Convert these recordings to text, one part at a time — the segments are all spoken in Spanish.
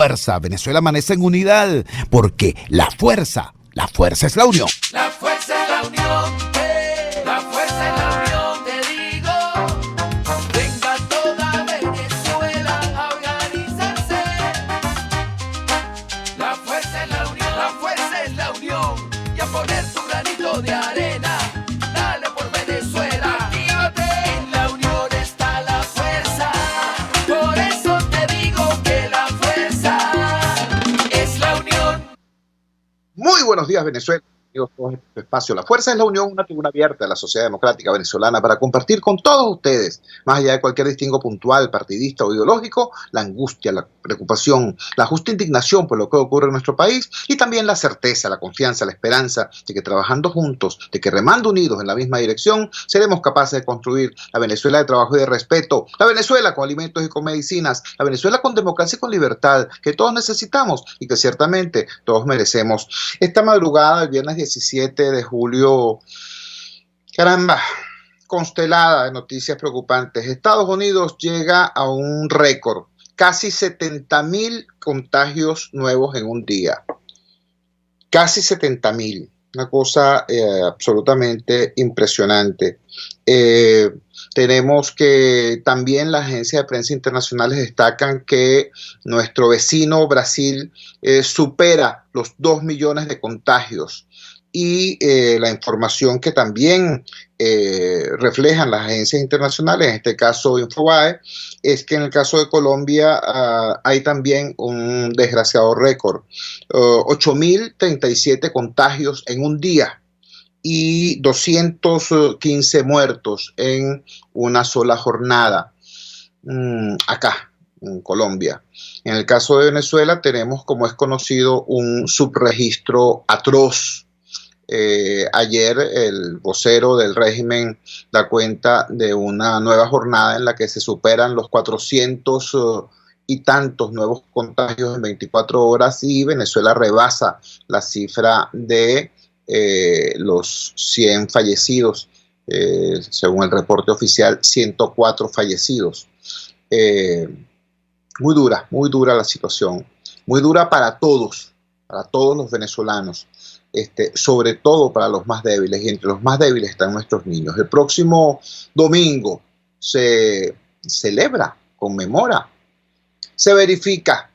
fuerza. Venezuela amanece en unidad, porque la fuerza es la unión. La fuerza es la unión, la fuerza es la unión, te digo. Venga toda Venezuela a organizarse. La fuerza es la unión, la fuerza es la unión. Y a poner tu granito de arena, dale por Venezuela. Actívate, en la unión está la fuerza. Por eso te digo que la fuerza es la unión. Muy buenos días, Venezuela. Amigos, todo este espacio. La Fuerza es la Unión, una tribuna abierta de la sociedad democrática venezolana para compartir con todos ustedes, más allá de cualquier distingo puntual, partidista o ideológico, la angustia, la preocupación, la justa indignación por lo que ocurre en nuestro país y también la certeza, la confianza, la esperanza de que trabajando juntos, de que remando unidos en la misma dirección, seremos capaces de construir la Venezuela de trabajo y de respeto, la Venezuela con alimentos y con medicinas, la Venezuela con democracia y con libertad, que todos necesitamos y que ciertamente todos merecemos. Esta madrugada, el viernes 17 de julio, caramba, constelada de noticias preocupantes. Estados Unidos llega a un récord, casi 70,000 contagios nuevos en un día. Casi 70,000, una cosa absolutamente impresionante. Tenemos que también las agencias de prensa internacionales destacan que nuestro vecino Brasil supera los 2 millones de contagios. Y la información que también reflejan las agencias internacionales, en este caso Infobae, es que en el caso de Colombia hay también un desgraciado récord, 8.037 contagios en un día y 215 muertos en una sola jornada acá en Colombia. En el caso de Venezuela tenemos, como es conocido, un subregistro atroz. Ayer el vocero del régimen da cuenta de una nueva jornada en la que se superan los 400 y tantos nuevos contagios en 24 horas y Venezuela rebasa la cifra de los 100 fallecidos, según el reporte oficial, 104 fallecidos. Muy dura la situación, muy dura para todos los venezolanos. Sobre todo para los más débiles, y entre los más débiles están nuestros niños. El próximo domingo se celebra, conmemora, se verifica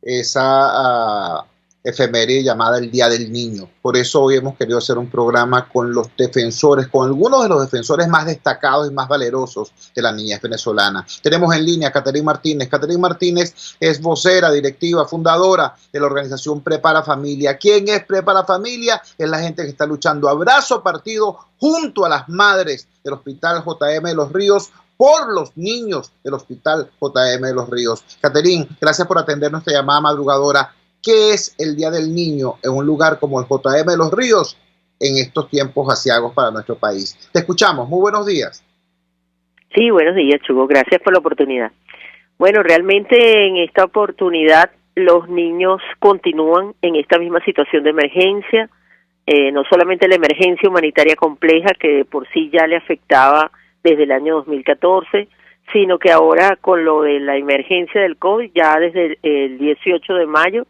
esa efeméride llamada el Día del Niño. Por eso hoy hemos querido hacer un programa con los defensores, con algunos de los defensores más destacados y más valerosos de la niñez venezolana. Tenemos en línea a Catherine Martínez. Catherine Martínez es vocera, directiva, fundadora de la organización Prepara Familia. ¿Quién es Prepara Familia? Es la gente que está luchando a brazo partido junto a las madres del Hospital JM de los Ríos por los niños del Hospital JM de los Ríos. Catherine, gracias por atender nuestra llamada madrugadora. ¿Qué es el Día del Niño en un lugar como el JM de los Ríos en estos tiempos aciagos para nuestro país? Te escuchamos. Muy buenos días. Sí, buenos días, Chugo. Gracias por la oportunidad. Bueno, realmente en esta oportunidad los niños continúan en esta misma situación de emergencia, no solamente la emergencia humanitaria compleja que de por sí ya le afectaba desde el año 2014, sino que ahora con lo de la emergencia del COVID, ya desde el 18 de mayo,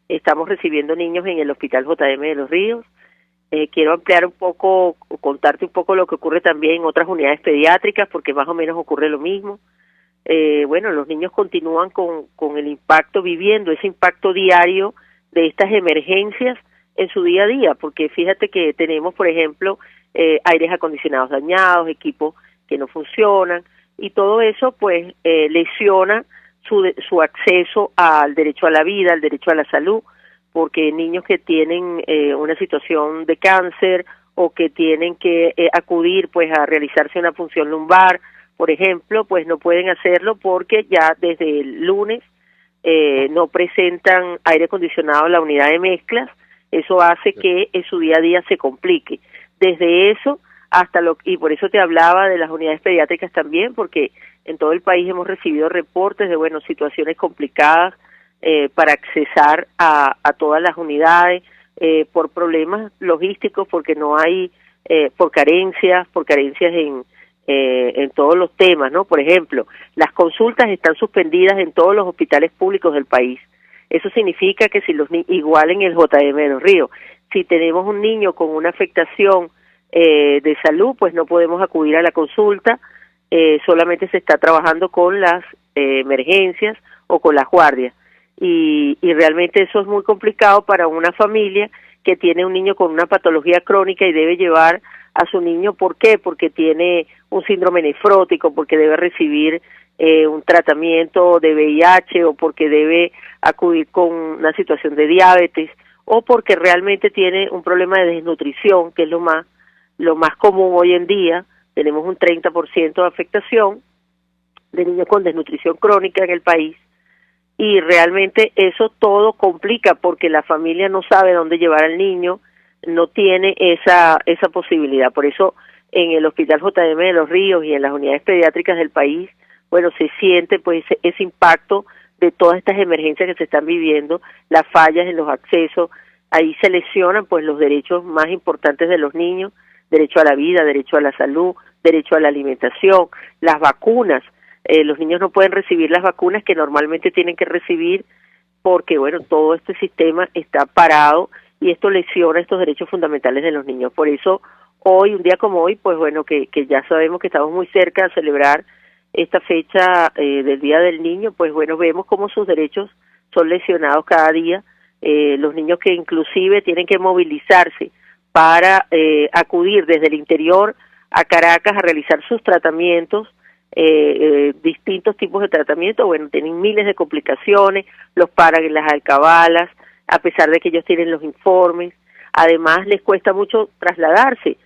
estamos recibiendo niños en el Hospital JM de los Ríos. Quiero ampliar un poco, contarte un poco lo que ocurre también en otras unidades pediátricas, porque más o menos ocurre lo mismo. Bueno, los niños continúan con el impacto, viviendo ese impacto diario de estas emergencias en su día a día, porque fíjate que tenemos, por ejemplo, aires acondicionados dañados, equipos que no funcionan, y todo eso pues lesiona su acceso al derecho a la vida, al derecho a la salud, porque niños que tienen una situación de cáncer o que tienen que acudir pues a realizarse una punción lumbar, por ejemplo, pues no pueden hacerlo porque ya desde el lunes no presentan aire acondicionado en la unidad de mezclas. Eso hace que en su día a día se complique. Desde eso hasta y por eso te hablaba de las unidades pediátricas también, porque en todo el país hemos recibido reportes de, bueno, situaciones complicadas para accesar a todas las unidades por problemas logísticos, porque no hay, por carencias en todos los temas, ¿no? Por ejemplo, las consultas están suspendidas en todos los hospitales públicos del país. Eso significa que si igual en el JM de los Ríos, si tenemos un niño con una afectación de salud, pues no podemos acudir a la consulta, solamente se está trabajando con las emergencias o con las guardias. Y realmente eso es muy complicado para una familia que tiene un niño con una patología crónica y debe llevar a su niño. ¿Por qué? Porque tiene un síndrome nefrótico, porque debe recibir un tratamiento de VIH, o porque debe acudir con una situación de diabetes, o porque realmente tiene un problema de desnutrición, que es lo más común hoy en día. Tenemos un 30% de afectación de niños con desnutrición crónica en el país, y realmente eso todo complica porque la familia no sabe dónde llevar al niño, no tiene esa posibilidad. Por eso en el Hospital JM de los Ríos y en las unidades pediátricas del país, bueno, se siente pues ese impacto de todas estas emergencias que se están viviendo, las fallas en los accesos. Ahí se lesionan pues los derechos más importantes de los niños: derecho a la vida, derecho a la salud, derecho a la alimentación, las vacunas. Los niños no pueden recibir las vacunas que normalmente tienen que recibir porque, bueno, todo este sistema está parado y esto lesiona estos derechos fundamentales de los niños. Por eso, hoy, un día como hoy, pues bueno, que ya sabemos que estamos muy cerca de celebrar esta fecha del Día del Niño, pues bueno, vemos cómo sus derechos son lesionados cada día. Los niños que inclusive tienen que movilizarse para acudir desde el interior a Caracas a realizar sus tratamientos, distintos tipos de tratamientos, bueno, tienen miles de complicaciones, los paran en las alcabalas, a pesar de que ellos tienen los informes. Además les cuesta mucho trasladarse.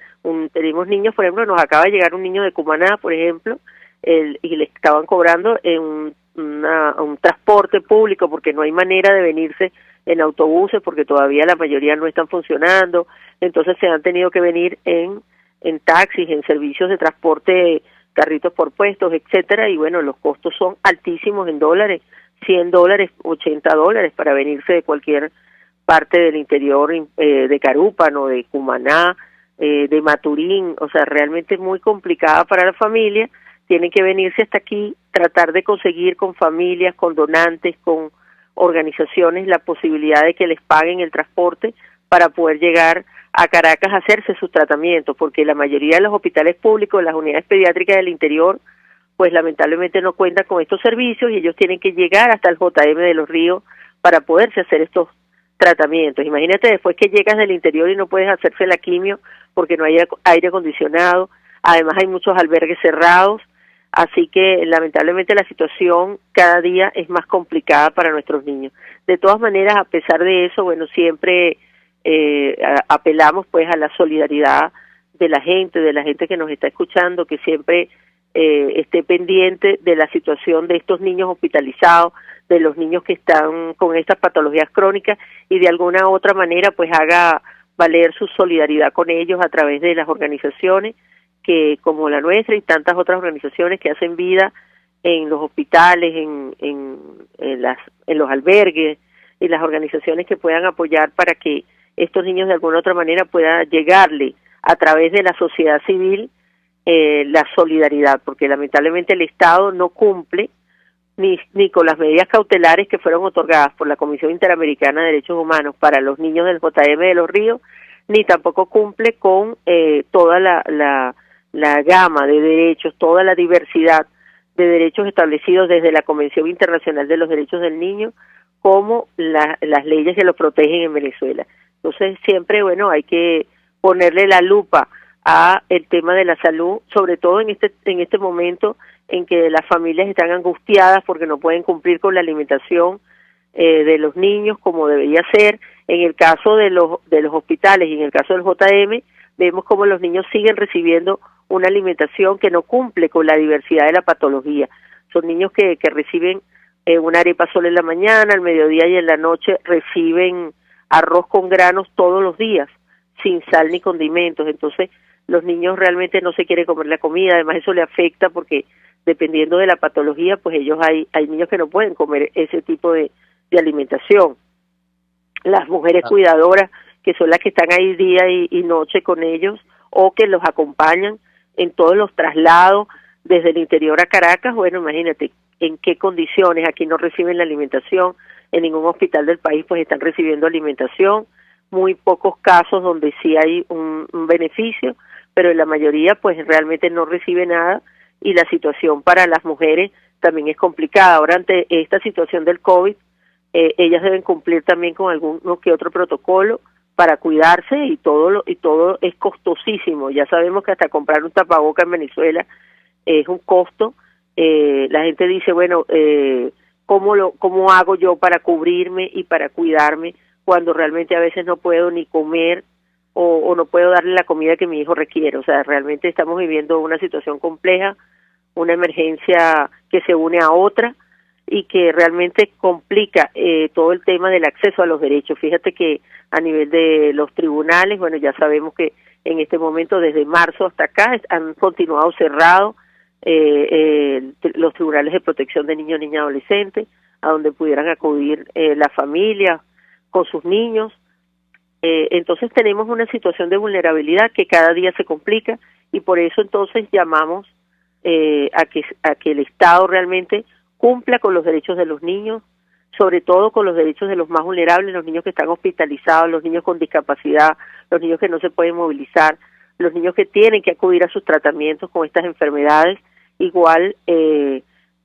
Tenemos niños, por ejemplo, nos acaba de llegar un niño de Cumaná, por ejemplo, y le estaban cobrando en un transporte público porque no hay manera de venirse en autobuses, porque todavía la mayoría no están funcionando. Entonces se han tenido que venir en taxis, en servicios de transporte, carritos por puestos, etcétera, y bueno, los costos son altísimos en dólares, $100, $80 para venirse de cualquier parte del interior, de Carúpano, de Cumaná, de Maturín. O sea, realmente es muy complicada para la familia. Tienen que venirse hasta aquí, tratar de conseguir con familias, con donantes, con organizaciones, la posibilidad de que les paguen el transporte para poder llegar a Caracas a hacerse sus tratamientos, porque la mayoría de los hospitales públicos, las unidades pediátricas del interior, pues lamentablemente no cuentan con estos servicios y ellos tienen que llegar hasta el JM de los Ríos para poderse hacer estos tratamientos. Imagínate después que llegas del interior y no puedes hacerse la quimio porque no hay aire acondicionado, además hay muchos albergues cerrados, así que lamentablemente la situación cada día es más complicada para nuestros niños. De todas maneras, a pesar de eso, bueno, siempre apelamos pues a la solidaridad de la gente que nos está escuchando, que siempre esté pendiente de la situación de estos niños hospitalizados, de los niños que están con estas patologías crónicas, y de alguna u otra manera pues haga valer su solidaridad con ellos a través de las organizaciones que como la nuestra y tantas otras organizaciones que hacen vida en los hospitales, en los albergues, y las organizaciones que puedan apoyar para que estos niños de alguna u otra manera puedan llegarle a través de la sociedad civil la solidaridad, porque lamentablemente el Estado no cumple ni con las medidas cautelares que fueron otorgadas por la Comisión Interamericana de Derechos Humanos para los niños del JM de los Ríos, ni tampoco cumple con toda la gama de derechos, toda la diversidad de derechos establecidos desde la Convención Internacional de los Derechos del Niño, como las leyes que lo protegen en Venezuela. Entonces siempre, bueno, hay que ponerle la lupa a el tema de la salud, sobre todo en este momento en que las familias están angustiadas porque no pueden cumplir con la alimentación de los niños como debería ser. En el caso de los hospitales y en el caso del JM, vemos como los niños siguen recibiendo una alimentación que no cumple con la diversidad de la patología. Son niños que reciben una arepa sola en la mañana, al mediodía y en la noche reciben arroz con granos todos los días, sin sal ni condimentos. Entonces los niños realmente no se quieren comer la comida, además eso le afecta porque dependiendo de la patología, pues hay niños que no pueden comer ese tipo de alimentación. Las mujeres cuidadoras, que son las que están ahí día y noche con ellos, o que los acompañan en todos los traslados desde el interior a Caracas, bueno, imagínate en qué condiciones aquí no reciben la alimentación, en ningún hospital del país pues están recibiendo alimentación, muy pocos casos donde sí hay un beneficio, pero en la mayoría pues realmente no recibe nada, y la situación para las mujeres también es complicada. Ahora, ante esta situación del COVID, ellas deben cumplir también con alguno que otro protocolo para cuidarse, y todo es costosísimo. Ya sabemos que hasta comprar un tapaboca en Venezuela es un costo. La gente dice, bueno, ¿cómo hago yo para cubrirme y para cuidarme cuando realmente a veces no puedo ni comer o no puedo darle la comida que mi hijo requiere? O sea, realmente estamos viviendo una situación compleja, una emergencia que se une a otra y que realmente complica todo el tema del acceso a los derechos. Fíjate que a nivel de los tribunales, bueno, ya sabemos que en este momento, desde marzo hasta acá, han continuado cerrados los tribunales de protección de niños, niñas y adolescentes, a donde pudieran acudir las familias con sus niños. Entonces tenemos una situación de vulnerabilidad que cada día se complica, y por eso entonces llamamos a que el Estado realmente cumpla con los derechos de los niños, sobre todo con los derechos de los más vulnerables, los niños que están hospitalizados, los niños con discapacidad, los niños que no se pueden movilizar, los niños que tienen que acudir a sus tratamientos con estas enfermedades. Igual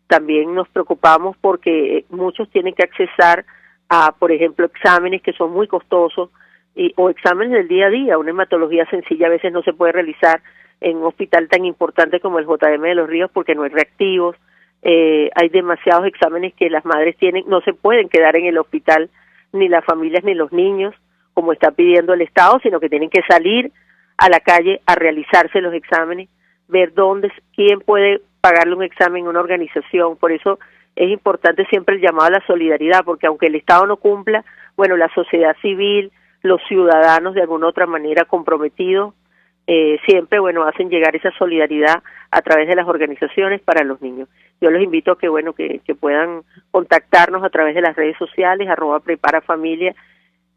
también nos preocupamos porque muchos tienen que accesar a, por ejemplo, exámenes que son muy costosos, o exámenes del día a día. Una hematología sencilla a veces no se puede realizar en un hospital tan importante como el JM de Los Ríos porque no hay reactivos. Hay demasiados exámenes que las madres tienen, no se pueden quedar en el hospital, ni las familias ni los niños, como está pidiendo el Estado, sino que tienen que salir a la calle a realizarse los exámenes, ver quién puede pagarle un examen, una organización. Por eso es importante siempre el llamado a la solidaridad, porque aunque el Estado no cumpla, bueno, la sociedad civil, los ciudadanos de alguna otra manera comprometidos, siempre, bueno, hacen llegar esa solidaridad a través de las organizaciones para los niños. Yo los invito a que, bueno, que puedan contactarnos a través de las redes sociales, @preparafamilia,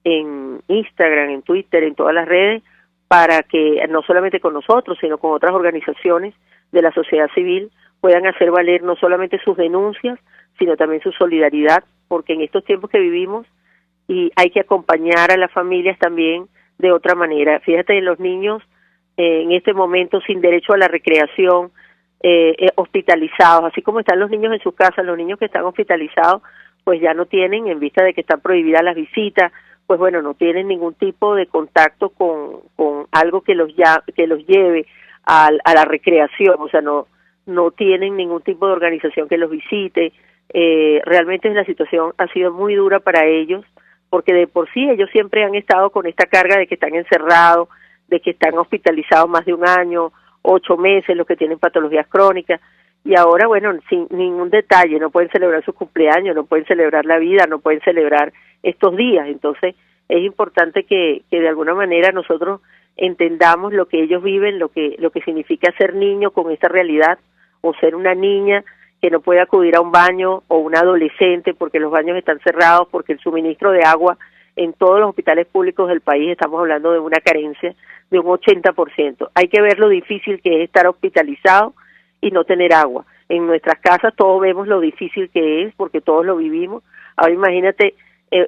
en Instagram, en Twitter, en todas las redes, para que no solamente con nosotros, sino con otras organizaciones de la sociedad civil puedan hacer valer no solamente sus denuncias, sino también su solidaridad, porque en estos tiempos que vivimos y hay que acompañar a las familias también de otra manera. Fíjate, los niños en este momento sin derecho a la recreación, hospitalizados, así como están los niños en sus casas, los niños que están hospitalizados pues ya no tienen, en vista de que están prohibidas las visitas, pues bueno, no tienen ningún tipo de contacto con algo que los lleve a la recreación, o sea, no tienen ningún tipo de organización que los visite. Realmente la situación ha sido muy dura para ellos, porque de por sí ellos siempre han estado con esta carga de que están encerrados, de que están hospitalizados más de un año, 8 meses, los que tienen patologías crónicas, y ahora, bueno, sin ningún detalle, no pueden celebrar sus cumpleaños, no pueden celebrar la vida, no pueden celebrar estos días. Entonces es importante que de alguna manera nosotros entendamos lo que ellos viven, lo que significa ser niño con esta realidad, o ser una niña que no puede acudir a un baño, o un adolescente porque los baños están cerrados, porque el suministro de agua en todos los hospitales públicos del país, estamos hablando de una carencia de un 80%. Hay que ver lo difícil que es estar hospitalizado y no tener agua. En nuestras casas todos vemos lo difícil que es, porque todos lo vivimos. Ahora imagínate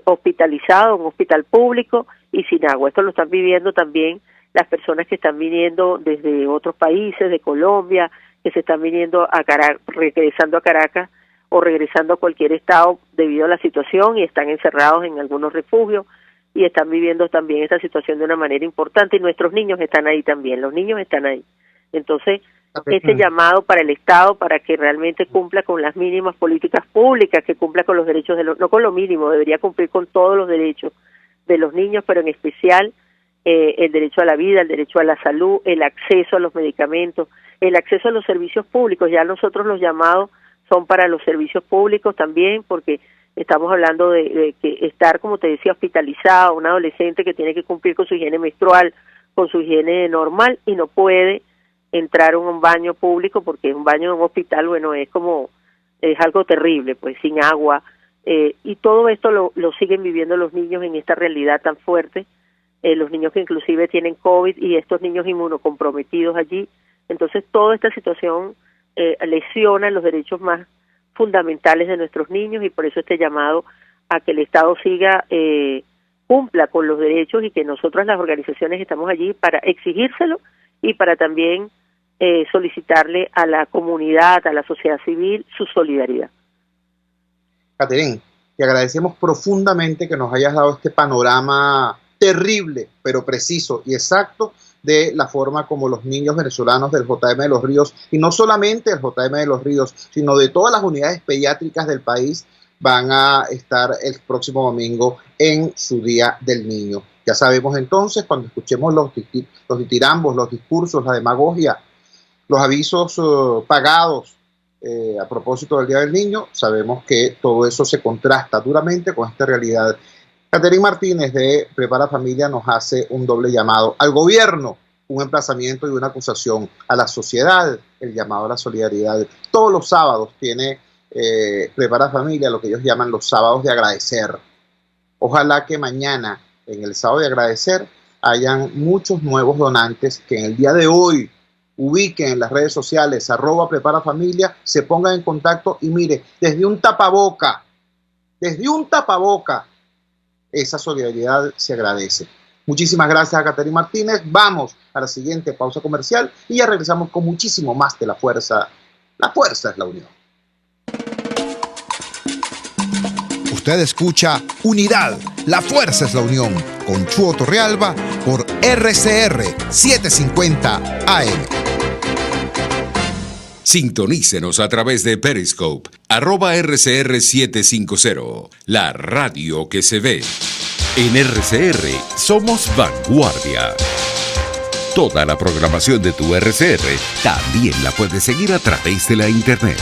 hospitalizado en un hospital público y sin agua. Esto lo están viviendo también las personas que están viniendo desde otros países, de Colombia, que se están viniendo a regresando a Caracas o regresando a cualquier estado debido a la situación, y están encerrados en algunos refugios y están viviendo también esta situación de una manera importante, y nuestros niños están ahí también, los niños están ahí. Entonces, este llamado para el Estado para que realmente cumpla con las mínimas políticas públicas, que cumpla con los derechos no con lo mínimo, debería cumplir con todos los derechos de los niños, pero en especial el derecho a la vida, el derecho a la salud, el acceso a los medicamentos, el acceso a los servicios públicos. Ya nosotros los llamados son para los servicios públicos también, porque estamos hablando de que estar, como te decía, hospitalizado, un adolescente que tiene que cumplir con su higiene menstrual, con su higiene normal, y no puede entrar a un baño público, porque un baño en un hospital, bueno, es algo terrible, pues sin agua, y todo esto lo siguen viviendo los niños en esta realidad tan fuerte, los niños que inclusive tienen COVID y estos niños inmunocomprometidos allí. Entonces toda esta situación lesiona los derechos más fundamentales de nuestros niños, y por eso este llamado a que el Estado siga cumpla con los derechos y que nosotros las organizaciones estamos allí para exigírselo y para también solicitarle a la comunidad, a la sociedad civil, su solidaridad. Catherine, te agradecemos profundamente que nos hayas dado este panorama terrible, pero preciso y exacto de la forma como los niños venezolanos del JM de los Ríos, y no solamente el JM de los Ríos, sino de todas las unidades pediátricas del país, van a estar el próximo domingo en su Día del Niño. Ya sabemos entonces, cuando escuchemos los ditirambos, los discursos, la demagogia, los avisos pagados a propósito del Día del Niño, sabemos que todo eso se contrasta duramente con esta realidad. Catherine Martínez de Prepara Familia nos hace un doble llamado al gobierno, un emplazamiento y una acusación a la sociedad, el llamado a la solidaridad. Todos los sábados tiene Prepara Familia lo que ellos llaman los sábados de agradecer. Ojalá que mañana, en el sábado de agradecer, hayan muchos nuevos donantes que en el día de hoy ubiquen en las redes sociales @preparafamilia, se pongan en contacto y mire, desde un tapaboca, esa solidaridad se agradece. Muchísimas gracias a Catherine Martínez. Vamos a la siguiente pausa comercial y ya regresamos con muchísimo más de La Fuerza. La fuerza es la unión. Usted escucha Unidad, la fuerza es la unión, con Chuo Torrealba por RCR 750 AM. Sintonícenos a través de Periscope, @RCR750, la radio que se ve. En RCR somos vanguardia. Toda la programación de tu RCR también la puedes seguir a través de la internet.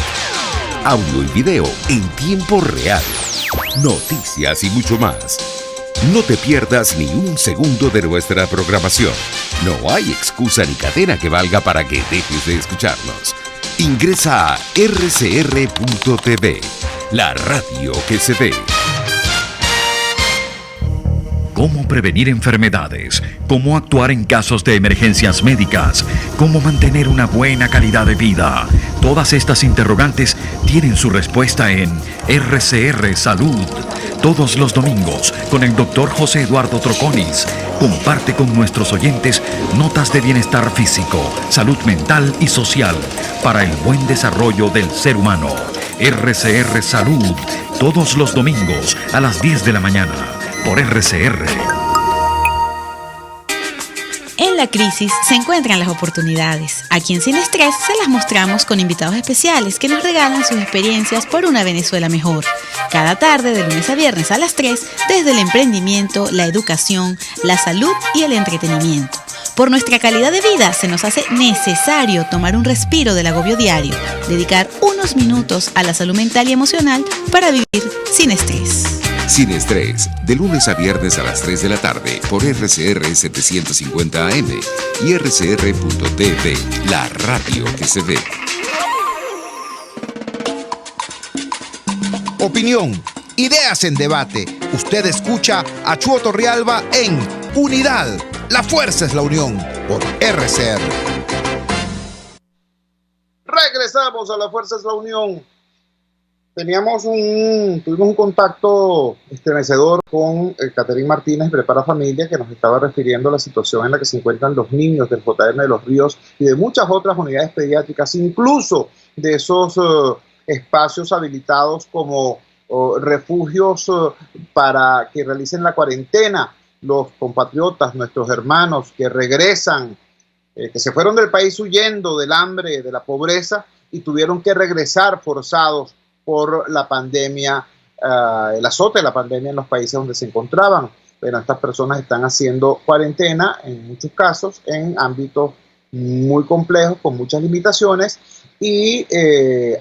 Audio y video en tiempo real. Noticias y mucho más. No te pierdas ni un segundo de nuestra programación. No hay excusa ni cadena que valga para que dejes de escucharnos. Ingresa a rcr.tv, la radio que se ve. Cómo prevenir enfermedades, cómo actuar en casos de emergencias médicas, cómo mantener una buena calidad de vida. Todas estas interrogantes tienen su respuesta en RCR Salud. Todos los domingos, con el Dr. José Eduardo Troconis, comparte con nuestros oyentes notas de bienestar físico, salud mental y social para el buen desarrollo del ser humano. RCR Salud, todos los domingos a las 10 de la mañana, por RCR. En la crisis se encuentran las oportunidades. Aquí en Sin Estrés se las mostramos con invitados especiales que nos regalan sus experiencias por una Venezuela mejor. Cada tarde, de lunes a viernes a las 3, desde el emprendimiento, la educación, la salud y el entretenimiento. Por nuestra calidad de vida se nos hace necesario tomar un respiro del agobio diario, dedicar unos minutos a la salud mental y emocional para vivir sin estrés. Sin Estrés, de lunes a viernes a las 3 de la tarde por RCR 750 AM y RCR.tv, la radio que se ve. Opinión, ideas en debate. Usted escucha a Chuo Torrealba en Unidad, la fuerza es la unión, por RCR. Regresamos a La Fuerza es la Unión. Tuvimos un contacto estremecedor con Catherine Martínez, Prepara Familia, que nos estaba refiriendo a la situación en la que se encuentran los niños del JM de los Ríos y de muchas otras unidades pediátricas, incluso de esos espacios habilitados como refugios para que realicen la cuarentena los compatriotas, nuestros hermanos que regresan, que se fueron del país huyendo del hambre, de la pobreza y tuvieron que regresar forzados por la pandemia, el azote de la pandemia en los países donde se encontraban. Pero estas personas están haciendo cuarentena, en muchos casos, en ámbitos muy complejos, con muchas limitaciones y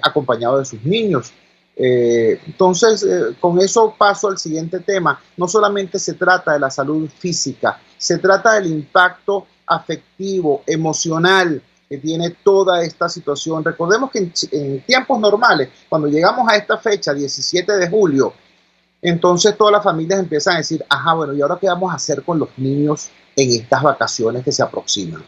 acompañados de sus niños. Entonces, con eso paso al siguiente tema. No solamente se trata de la salud física, se trata del impacto afectivo, emocional, que tiene toda esta situación. Recordemos que en tiempos normales, cuando llegamos a esta fecha, 17 de julio, entonces todas las familias empiezan a decir, ajá, bueno, ¿y ahora qué vamos a hacer con los niños en estas vacaciones que se aproximan?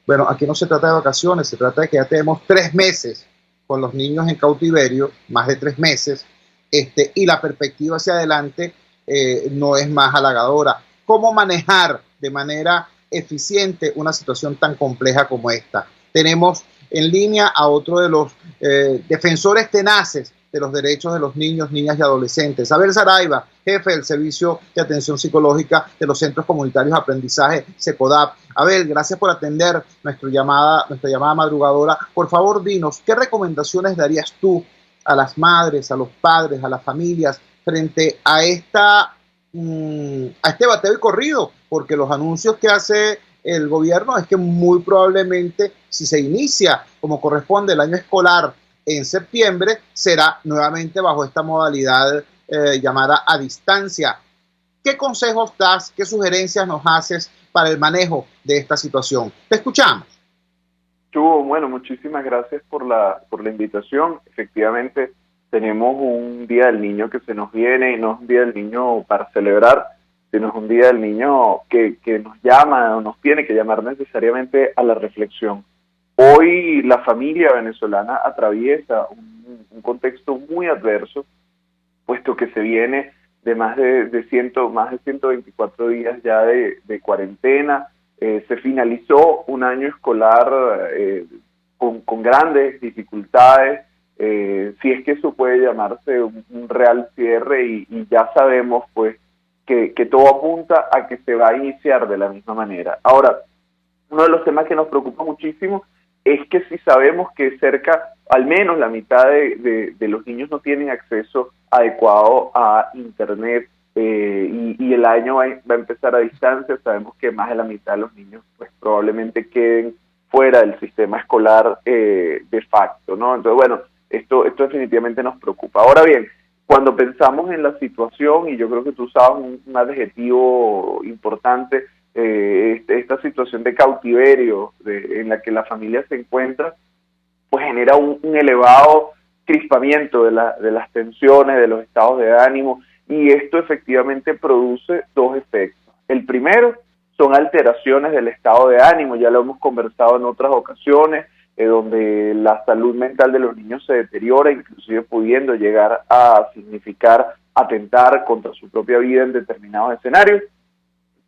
Bueno, aquí no se trata de vacaciones, se trata de que ya tenemos 3 meses con los niños en cautiverio, más de 3 meses, y la perspectiva hacia adelante no es más halagadora. ¿Cómo manejar de manera eficiente una situación tan compleja como esta? Tenemos en línea a otro de los defensores tenaces de los derechos de los niños, niñas y adolescentes, Abel Saraiva, jefe del Servicio de Atención Psicológica de los Centros Comunitarios de Aprendizaje, SECODAP. Abel, gracias por atender nuestra llamada madrugadora. Por favor, dinos, ¿qué recomendaciones darías tú a las madres, a los padres, a las familias frente a este bateo y corrido? Porque los anuncios que hace el gobierno es que muy probablemente, si se inicia como corresponde el año escolar en septiembre, será nuevamente bajo esta modalidad llamada a distancia. ¿Qué consejos das, qué sugerencias nos haces para el manejo de esta situación? Te escuchamos. Chugo, bueno, muchísimas gracias por la invitación. Efectivamente, tenemos un Día del Niño que se nos viene, y no es un Día del Niño para celebrar, sino es un Día del Niño que nos llama o nos tiene que llamar necesariamente a la reflexión. Hoy la familia venezolana atraviesa un contexto muy adverso, puesto que se viene de más de 124 días ya de cuarentena. Se finalizó un año escolar con grandes dificultades, si es que eso puede llamarse un real cierre, y ya sabemos pues que todo apunta a que se va a iniciar de la misma manera. Ahora, uno de los temas que nos preocupa muchísimo es que si sabemos que cerca, al menos la mitad de los niños no tienen acceso adecuado a Internet, y el año va a empezar a distancia, sabemos que más de la mitad de los niños pues probablemente queden fuera del sistema escolar de facto, ¿no? Entonces, bueno, esto definitivamente nos preocupa. Ahora bien, cuando pensamos en la situación, y yo creo que tú usabas un adjetivo importante, esta situación de cautiverio en la que la familia se encuentra, pues genera un elevado crispamiento de las tensiones, de los estados de ánimo, y esto efectivamente produce dos efectos. El primero son alteraciones del estado de ánimo, ya lo hemos conversado en otras ocasiones, donde la salud mental de los niños se deteriora, inclusive pudiendo llegar a significar atentar contra su propia vida en determinados escenarios.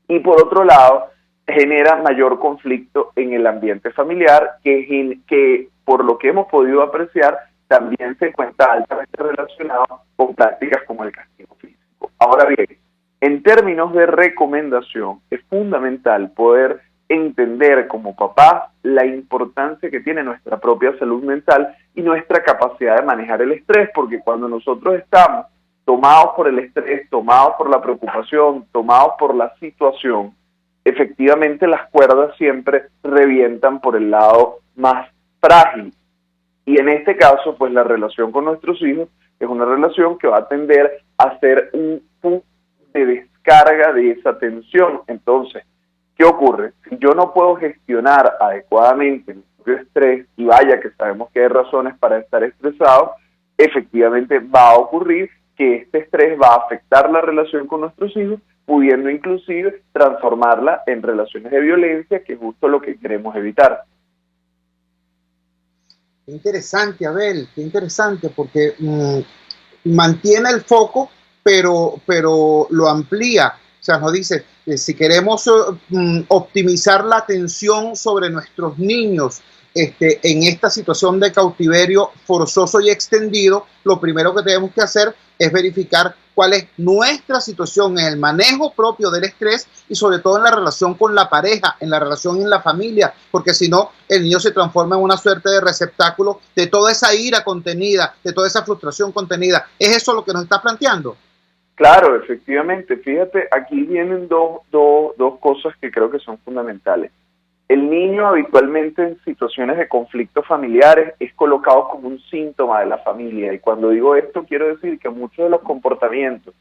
Y por otro lado, genera mayor conflicto en el ambiente familiar, que por lo que hemos podido apreciar, también se encuentra altamente relacionado con prácticas como el castigo físico. Ahora bien, en términos de recomendación, es fundamental poder entender como papás la importancia que tiene nuestra propia salud mental y nuestra capacidad de manejar el estrés, porque cuando nosotros estamos tomados por el estrés, tomados por la preocupación, tomados por la situación, efectivamente las cuerdas siempre revientan por el lado más frágil. Y en este caso, pues la relación con nuestros hijos es una relación que va a tender a ser un punto de descarga de esa tensión. Entonces, ¿qué ocurre? Si yo no puedo gestionar adecuadamente mi propio estrés, y vaya que sabemos que hay razones para estar estresado, efectivamente va a ocurrir que este estrés va a afectar la relación con nuestros hijos, pudiendo inclusive transformarla en relaciones de violencia, que es justo lo que queremos evitar. Qué interesante, Abel, qué interesante, porque mantiene el foco, pero lo amplía. O sea, nos dice que si queremos optimizar la atención sobre nuestros niños en esta situación de cautiverio forzoso y extendido, lo primero que tenemos que hacer es verificar cuál es nuestra situación en el manejo propio del estrés, y sobre todo en la relación con la pareja, en la relación en la familia, porque si no, el niño se transforma en una suerte de receptáculo de toda esa ira contenida, de toda esa frustración contenida. ¿Es eso lo que nos está planteando? Claro, efectivamente. Fíjate, aquí vienen dos cosas que creo que son fundamentales. El niño habitualmente en situaciones de conflictos familiares es colocado como un síntoma de la familia, y cuando digo esto quiero decir que muchos de los comportamientos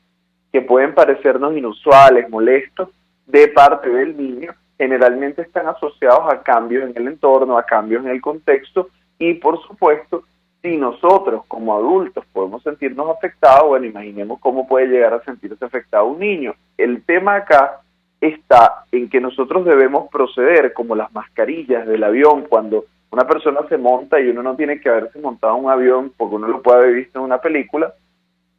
que pueden parecernos inusuales, molestos, de parte del niño, generalmente están asociados a cambios en el entorno, a cambios en el contexto, y por supuesto, si nosotros como adultos podemos sentirnos afectados, bueno, imaginemos cómo puede llegar a sentirse afectado un niño. El tema acá está en que nosotros debemos proceder como las mascarillas del avión. Cuando una persona se monta, y uno no tiene que haberse montado en un avión porque uno lo puede haber visto en una película,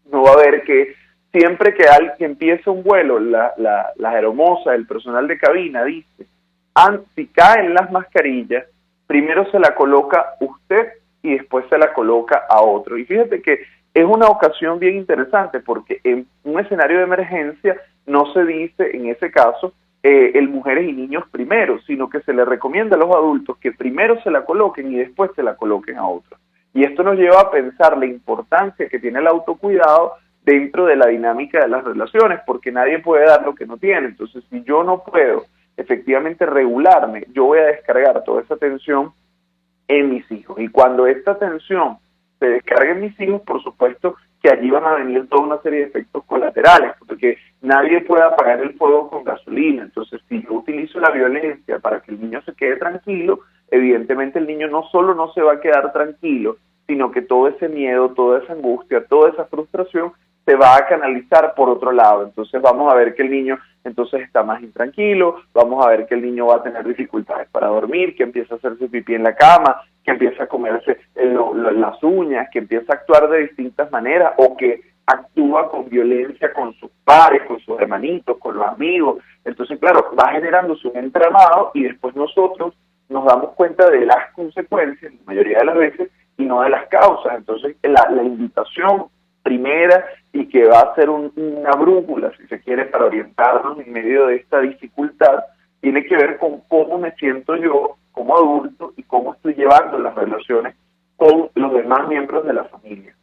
no va a ver que siempre que alguien empieza un vuelo, la aeromoza, el personal de cabina dice, si caen las mascarillas, primero se la coloca usted y después se la coloca a otro. Y fíjate que es una ocasión bien interesante porque en un escenario de emergencia no se dice en ese caso el mujeres y niños primero, sino que se le recomienda a los adultos que primero se la coloquen y después se la coloquen a otros. Y esto nos lleva a pensar la importancia que tiene el autocuidado dentro de la dinámica de las relaciones, porque nadie puede dar lo que no tiene. Entonces, si yo no puedo efectivamente regularme, yo voy a descargar toda esa tensión en mis hijos. Y cuando esta tensión se descargue en mis hijos, por supuesto que allí van a venir toda una serie de efectos colaterales, porque nadie puede apagar el fuego con gasolina. Entonces, si yo utilizo la violencia para que el niño se quede tranquilo, evidentemente el niño no solo no se va a quedar tranquilo, sino que todo ese miedo, toda esa angustia, toda esa frustración se va a canalizar por otro lado. Entonces vamos a ver que el niño entonces está más intranquilo, vamos a ver que el niño va a tener dificultades para dormir, que empieza a hacerse pipí en la cama, que empieza a comerse las uñas, que empieza a actuar de distintas maneras o que actúa con violencia con sus pares, con sus hermanitos, con los amigos. Entonces, claro, va generándose un entramado y después nosotros nos damos cuenta de las consecuencias, la mayoría de las veces, y no de las causas. Entonces, la invitación primera y que va a ser una brújula, si se quiere, para orientarnos en medio de esta dificultad, tiene que ver con cómo me siento yo como adulto y cómo estoy llevando las relaciones con los demás miembros de la familia.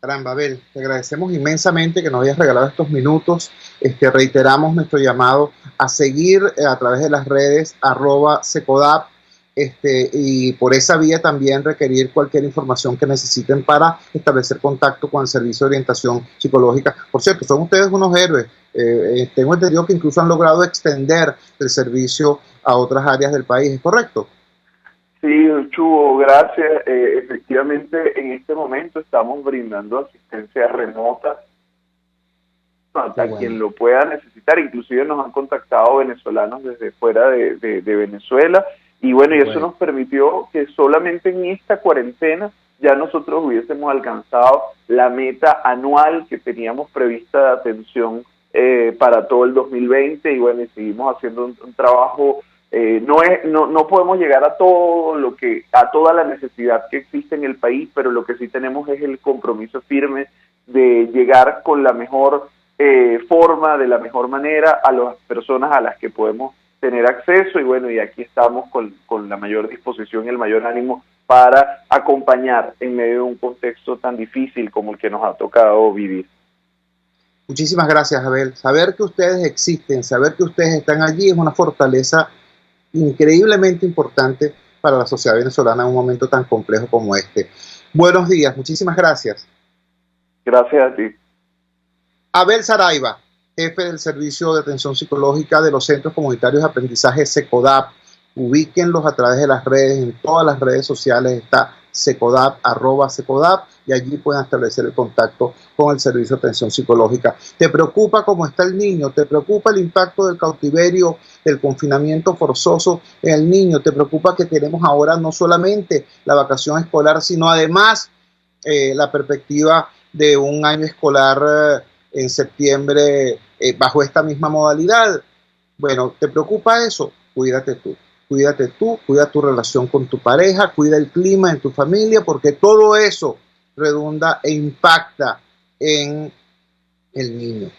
Caramba, Abel, te agradecemos inmensamente que nos hayas regalado estos minutos. Reiteramos nuestro llamado a seguir a través de las redes @secodap, y por esa vía también requerir cualquier información que necesiten para establecer contacto con el Servicio de Orientación Psicológica. Por cierto, son ustedes unos héroes. Tengo entendido que incluso han logrado extender el servicio a otras áreas del país, ¿es correcto? Sí, Chugo, gracias. Efectivamente, en este momento estamos brindando asistencia remota a quien lo pueda necesitar. Inclusive nos han contactado venezolanos desde fuera de Venezuela. Y bueno, y eso nos permitió que solamente en esta cuarentena ya nosotros hubiésemos alcanzado la meta anual que teníamos prevista de atención para todo el 2020. Y bueno, y seguimos haciendo un trabajo. No podemos llegar a toda la necesidad que existe en el país, pero lo que sí tenemos es el compromiso firme de llegar con la mejor forma, de la mejor manera a las personas a las que podemos tener acceso. Y bueno, y aquí estamos con la mayor disposición y el mayor ánimo para acompañar en medio de un contexto tan difícil como el que nos ha tocado vivir. Muchísimas gracias, Abel. Saber que ustedes existen, saber que ustedes están allí es una fortaleza increíblemente importante para la sociedad venezolana en un momento tan complejo como este. Buenos días, muchísimas gracias. Gracias a ti. Abel Saraiva, jefe del Servicio de Atención Psicológica de los Centros Comunitarios de Aprendizaje SECODAP. Ubíquenlos a través de las redes, en todas las redes sociales está SECODAP, @SECODAP, y allí pueden establecer el contacto con el Servicio de Atención Psicológica. ¿Te preocupa cómo está el niño? ¿Te preocupa el impacto del cautiverio, del confinamiento forzoso en el niño? ¿Te preocupa que tenemos ahora no solamente la vacación escolar, sino además la perspectiva de un año escolar en septiembre bajo esta misma modalidad? Bueno, ¿te preocupa eso? Cuídate tú. Cuídate tú, cuida tu relación con tu pareja, cuida el clima en tu familia, porque todo eso redunda e impacta en el niño.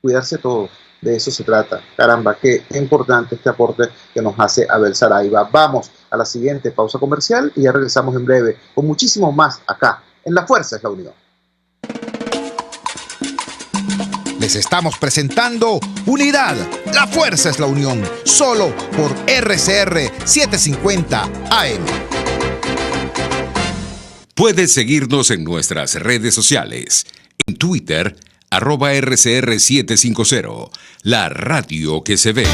Cuidarse todos, de eso se trata. Caramba, qué importante este aporte que nos hace Abel Saraiva. Vamos a la siguiente pausa comercial y ya regresamos en breve con muchísimo más acá en La Fuerza es la Unión. Les estamos presentando Unidad, la fuerza es la unión, solo por RCR 750 AM. Puedes seguirnos en nuestras redes sociales. En Twitter, @RCR750, la radio que se ve.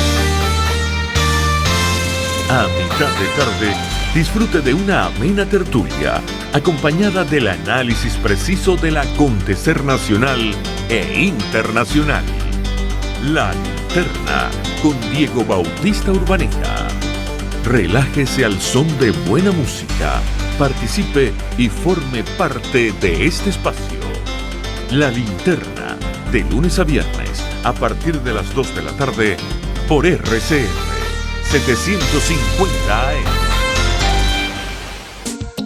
A mitad de tarde, disfrute de una amena tertulia, acompañada del análisis preciso del acontecer nacional e internacional. La Linterna, con Diego Bautista Urbaneta. Relájese al son de buena música, Participe y forme parte de este espacio. La Linterna, de lunes a viernes, a partir de las 2 de la tarde, por RCR 750 AM.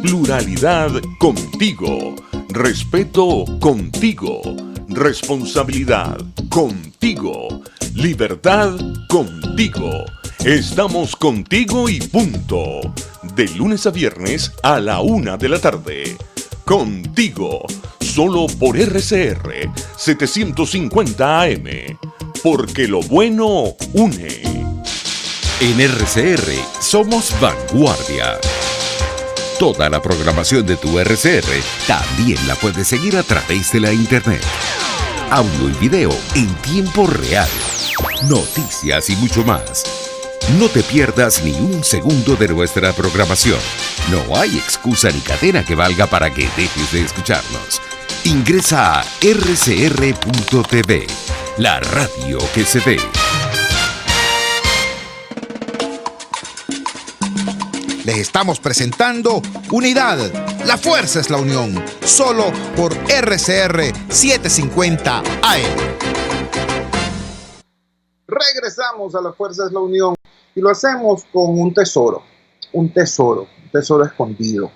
Pluralidad contigo. Respeto contigo. Responsabilidad contigo. Libertad contigo. Estamos contigo y punto. De lunes a viernes a la 1 de la tarde. Contigo. Solo por RCR 750 AM. Porque lo bueno une. En RCR somos vanguardia. Toda la programación de tu RCR también la puedes seguir a través de la internet. Audio y video en tiempo real. Noticias y mucho más. No te pierdas ni un segundo de nuestra programación. No hay excusa ni cadena que valga para que dejes de escucharnos. Ingresa a rcr.tv, la radio que se ve. Les estamos presentando Unidad. La fuerza es la unión. Solo por RCR 750 AM. Regresamos a La fuerza es la unión y lo hacemos con un tesoro escondido.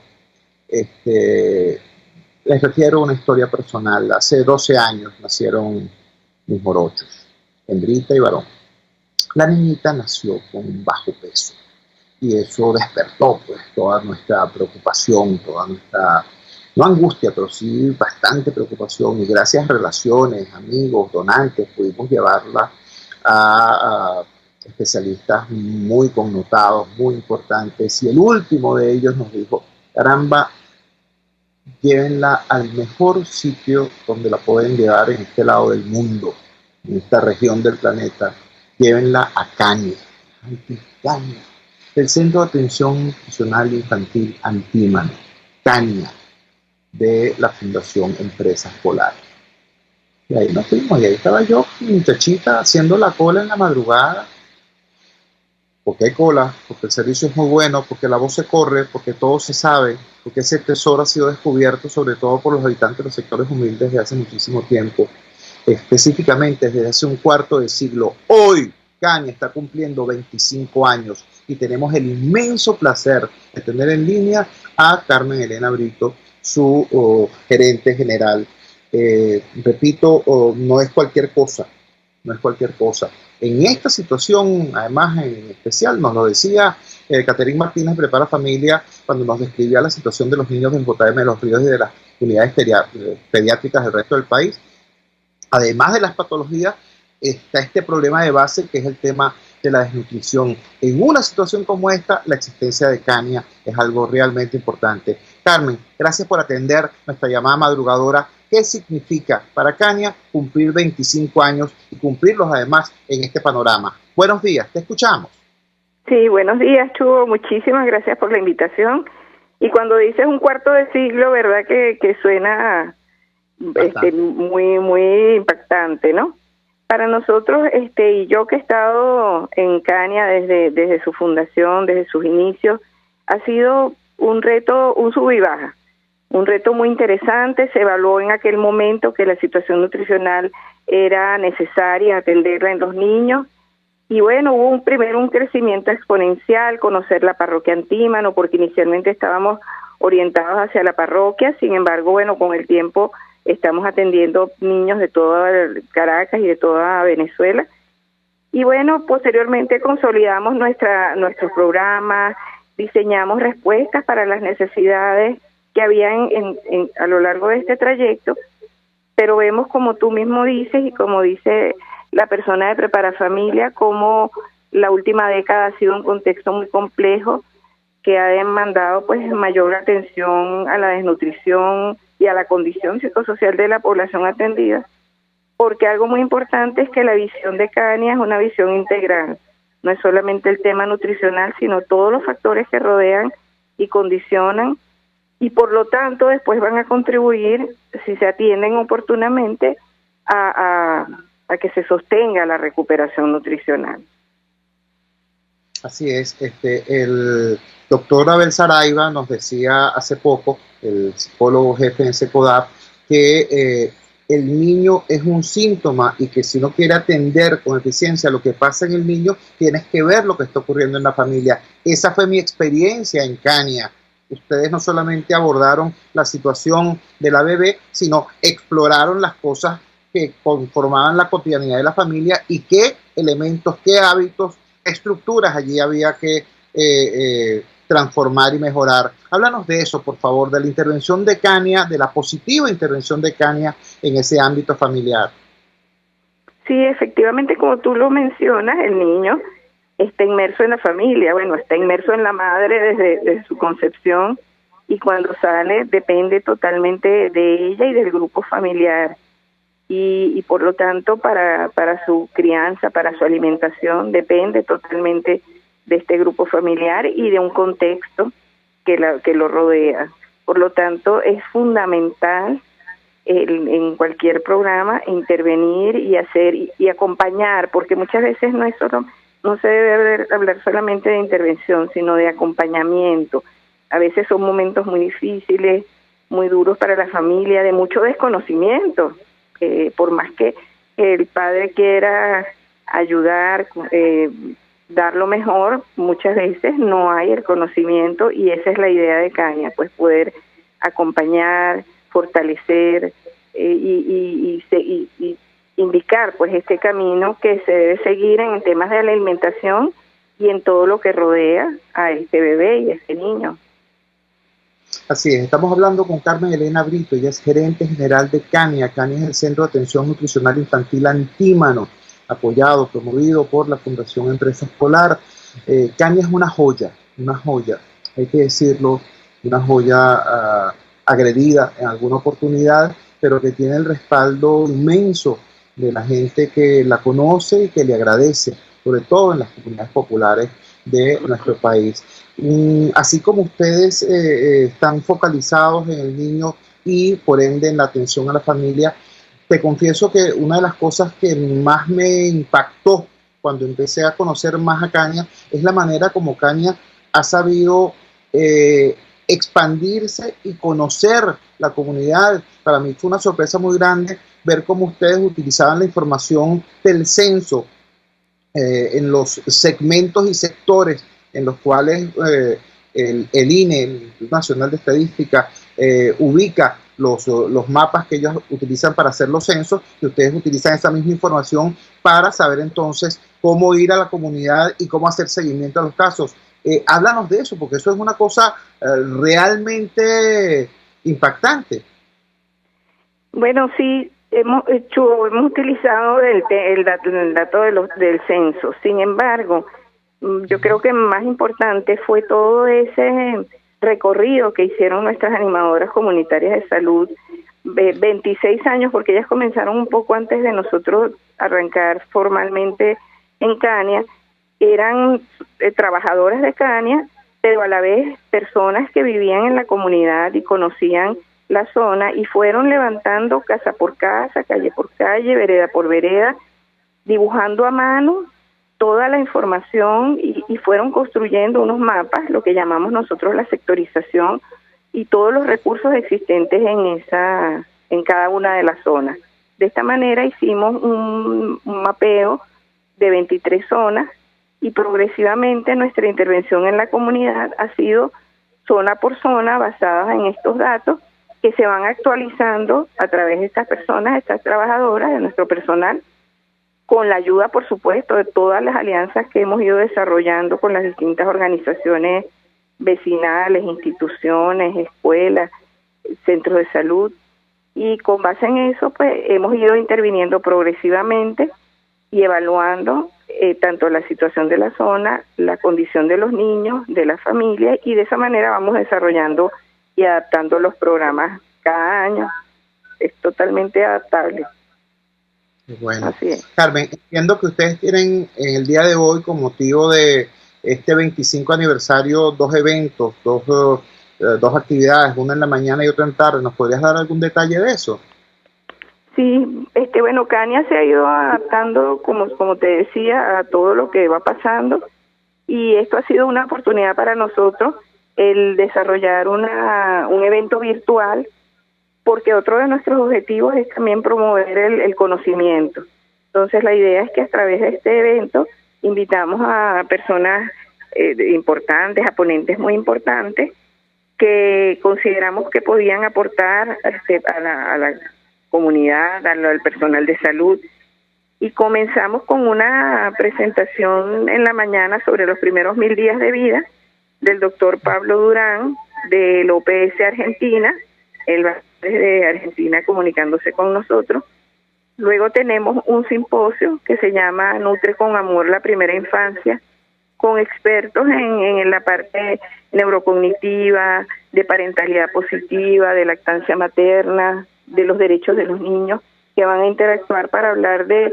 Les refiero a una historia personal. Hace 12 años nacieron mis morochos, hembrita y varón. La niñita nació con bajo peso. Y eso despertó pues toda nuestra preocupación, toda nuestra, no angustia, pero sí bastante preocupación. Y gracias a relaciones, amigos, donantes, pudimos llevarla a especialistas muy connotados, muy importantes. Y el último de ellos nos dijo, caramba, llévenla al mejor sitio donde la pueden llevar en este lado del mundo, en esta región del planeta. Llévenla a Caña. Caña. El Centro de Atención Nutricional Infantil Antímano, Caña, de la Fundación Empresas Polar. Y ahí nos fuimos, y ahí estaba yo, mi muchachita, haciendo la cola en la madrugada. ¿Por qué cola? Porque el servicio es muy bueno, porque la voz se corre, porque todo se sabe, porque ese tesoro ha sido descubierto sobre todo por los habitantes de los sectores humildes desde hace muchísimo tiempo, específicamente desde hace un cuarto de siglo. Hoy Caña está cumpliendo 25 años y tenemos el inmenso placer de tener en línea a Carmen Elena Brito, su gerente general. Repito, no es cualquier cosa, no es cualquier cosa. En esta situación, además en especial, nos lo decía Caterín Martínez, Prepara Familia, cuando nos describía la situación de los niños del JM de los Ríos y de las unidades pediátricas del resto del país. Además de las patologías, está este problema de base que es el tema de la desnutrición. En una situación como esta, la existencia de Caña es algo realmente importante. Carmen, gracias por atender nuestra llamada madrugadora. ¿Qué significa para Caña cumplir 25 años y cumplirlos además en este panorama? Buenos días, te escuchamos. Sí, buenos días, Chugo. Muchísimas gracias por la invitación. Y cuando dices un cuarto de siglo, ¿verdad que suena muy impactante, ¿no? Para nosotros, y yo que he estado en Caña desde su fundación, desde sus inicios, ha sido un reto, un sub y baja, un reto muy interesante. Se evaluó en aquel momento que la situación nutricional era necesaria atenderla en los niños. Y bueno, hubo un crecimiento exponencial, conocer la parroquia Antímano, porque inicialmente estábamos orientados hacia la parroquia. Sin embargo, bueno, con el tiempo estamos atendiendo niños de toda Caracas y de toda Venezuela. Y bueno, posteriormente consolidamos nuestros programas, diseñamos respuestas para las necesidades que había a lo largo de este trayecto, pero vemos, como tú mismo dices y como dice la persona de Prepara Familia, como la última década ha sido un contexto muy complejo que ha demandado pues mayor atención a la desnutrición y a la condición psicosocial de la población atendida, porque algo muy importante es que la visión de Caña es una visión integral. No es solamente el tema nutricional, sino todos los factores que rodean y condicionan, y por lo tanto después van a contribuir, si se atienden oportunamente, a que se sostenga la recuperación nutricional. Así es, el doctor Abel Saraiva nos decía hace poco, el psicólogo jefe en SECODAP, que el niño es un síntoma y que si no quiere atender con eficiencia lo que pasa en el niño, tienes que ver lo que está ocurriendo en la familia. Esa fue mi experiencia en Cania. Ustedes no solamente abordaron la situación de la bebé, sino exploraron las cosas que conformaban la cotidianidad de la familia y qué elementos, qué hábitos, estructuras allí había que transformar y mejorar. Háblanos de eso, por favor, de la intervención de Cania, de la positiva intervención de Cania en ese ámbito familiar. Sí, efectivamente, como tú lo mencionas, el niño está inmerso en la familia, bueno, está inmerso en la madre desde su concepción, y cuando sale depende totalmente de ella y del grupo familiar. Y por lo tanto para su crianza, para su alimentación, depende totalmente de este grupo familiar y de un contexto que lo rodea. Por lo tanto, es fundamental en cualquier programa intervenir y hacer y acompañar, porque muchas veces no se debe hablar solamente de intervención, sino de acompañamiento. A veces son momentos muy difíciles, muy duros para la familia, de mucho desconocimiento. Por más que el padre quiera ayudar, dar lo mejor, muchas veces no hay el conocimiento, y esa es la idea de Cania, pues poder acompañar, fortalecer y indicar pues este camino que se debe seguir en temas de la alimentación y en todo lo que rodea a este bebé y a este niño. Así es, estamos hablando con Carmen Elena Brito, ella es gerente general de Cania. Cania es el Centro de Atención Nutricional Infantil Antímano, apoyado, promovido por la Fundación Empresa Escolar. Cania es una joya, hay que decirlo, una joya agredida en alguna oportunidad, pero que tiene el respaldo inmenso de la gente que la conoce y que le agradece, sobre todo en las comunidades populares de nuestro país. Así como ustedes están focalizados en el niño y por ende en la atención a la familia, te confieso que una de las cosas que más me impactó cuando empecé a conocer más a Cania es la manera como Cania ha sabido expandirse y conocer la comunidad. Para mí fue una sorpresa muy grande ver cómo ustedes utilizaban la información del censo en los segmentos y sectores en los cuales el INE, el Instituto Nacional de Estadística, ubica los mapas que ellos utilizan para hacer los censos, y ustedes utilizan esa misma información para saber entonces cómo ir a la comunidad y cómo hacer seguimiento a los casos. Háblanos de eso, porque eso es una cosa realmente impactante. Bueno, sí, hemos utilizado el dato del censo. Sin embargo, yo creo que más importante fue todo ese recorrido que hicieron nuestras animadoras comunitarias de salud, 26 años, porque ellas comenzaron un poco antes de nosotros arrancar formalmente en Cania. Eran trabajadoras de Cania, pero a la vez personas que vivían en la comunidad y conocían la zona, y fueron levantando casa por casa, calle por calle, vereda por vereda, dibujando a mano toda la información y fueron construyendo unos mapas, lo que llamamos nosotros la sectorización, y todos los recursos existentes en cada una de las zonas. De esta manera hicimos un mapeo de 23 zonas, y progresivamente nuestra intervención en la comunidad ha sido zona por zona, basadas en estos datos que se van actualizando a través de estas personas, estas trabajadoras, de nuestro personal, con la ayuda, por supuesto, de todas las alianzas que hemos ido desarrollando con las distintas organizaciones vecinales, instituciones, escuelas, centros de salud, y con base en eso, pues hemos ido interviniendo progresivamente y evaluando tanto la situación de la zona, la condición de los niños, de la familia, y de esa manera vamos desarrollando y adaptando los programas cada año. Es totalmente adaptable. Bueno, así es. Carmen, entiendo que ustedes tienen en el día de hoy, con motivo de este 25 aniversario, dos eventos, dos actividades, una en la mañana y otra en tarde. ¿Nos podrías dar algún detalle de eso? Sí, bueno, Cania se ha ido adaptando, como te decía, a todo lo que va pasando, y esto ha sido una oportunidad para nosotros el desarrollar un evento virtual, porque otro de nuestros objetivos es también promover el conocimiento. Entonces la idea es que a través de este evento invitamos a personas importantes, a ponentes muy importantes, que consideramos que podían aportar a la comunidad, al personal de salud. Y comenzamos con una presentación en la mañana sobre los primeros 1000 días de vida del doctor Pablo Durán, del OPS Argentina. Él va desde Argentina comunicándose con nosotros. Luego tenemos un simposio que se llama Nutre con Amor la Primera Infancia, con expertos en la parte neurocognitiva, de parentalidad positiva, de lactancia materna, de los derechos de los niños, que van a interactuar para hablar de